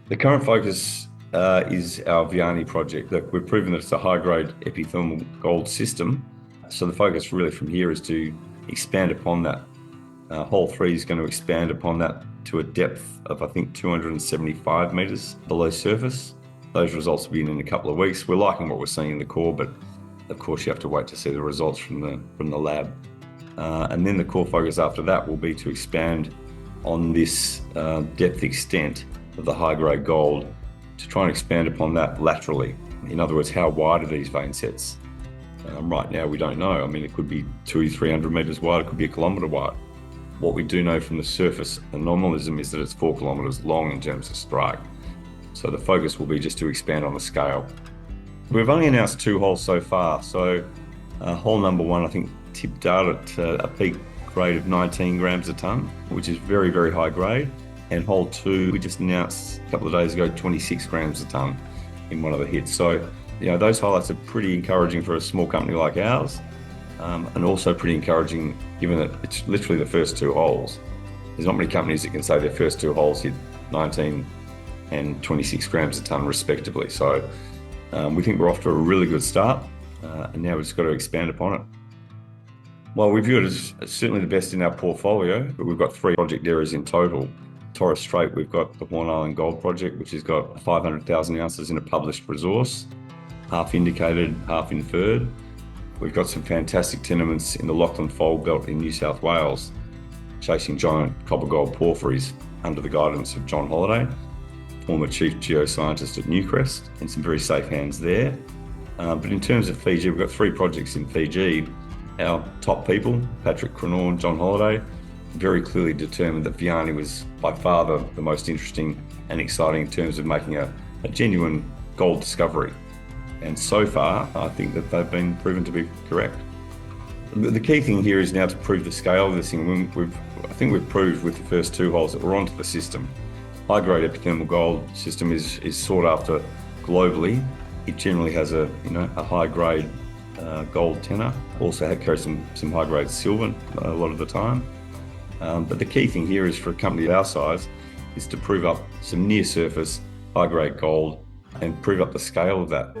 The current focus is our Viani project. That we've proven that it's a high-grade epithermal gold system. So the focus really from here is to expand upon that. Hole 3 is going to expand upon that to a depth of, I think, 275 metres below surface. Those results will be in a couple of weeks. We're liking what we're seeing in the core, but of course you have to wait to see the results from the lab. And then the core focus after that will be to expand on this depth extent of the high-grade gold to try and expand upon that laterally. In other words, how wide are these vein sets? Right now we don't know. I mean, it could be 200-300 metres wide, it could be a kilometre wide. What we do know from the surface anomalism is that it's 4 kilometres long in terms of strike. So the focus will be just to expand on the scale. We've only announced 2 holes so far. So hole number 1, I think, tipped out at a peak grade of 19 grams a tonne, which is very, very high grade. And hole 2, we just announced a couple of days ago, 26 grams a tonne in one of the hits. So, those highlights are pretty encouraging for a small company like ours, and also pretty encouraging given that it's literally the first 2 holes. There's not many companies that can say their first 2 holes hit 19 and 26 grams a tonne respectively. So we think we're off to a really good start, and now we've just got to expand upon it. Well, we view it as certainly the best in our portfolio, but we've got 3 project areas in total. Torres Strait, we've got the Horn Island Gold Project, which has got 500,000 ounces in a published resource, half indicated, half inferred. We've got some fantastic tenements in the Lachlan Fold Belt in New South Wales, chasing giant copper-gold porphyries under the guidance of John Holliday, former chief geoscientist at Newcrest, and some very safe hands there. But in terms of Fiji, we've got 3 projects in Fiji. Our top people, Patrick Crennaugh and John Holliday, very clearly determined that Viani was by far the most interesting and exciting in terms of making a genuine gold discovery. And so far, I think that they've been proven to be correct. The key thing here is now to prove the scale of this thing. I think we've proved with the first 2 holes that we're onto the system. High-grade epithermal gold system is sought after globally. It generally has a high-grade gold tenor. Also carries some high-grade silver a lot of the time. But the key thing here is for a company of our size is to prove up some near-surface high-grade gold and prove up the scale of that.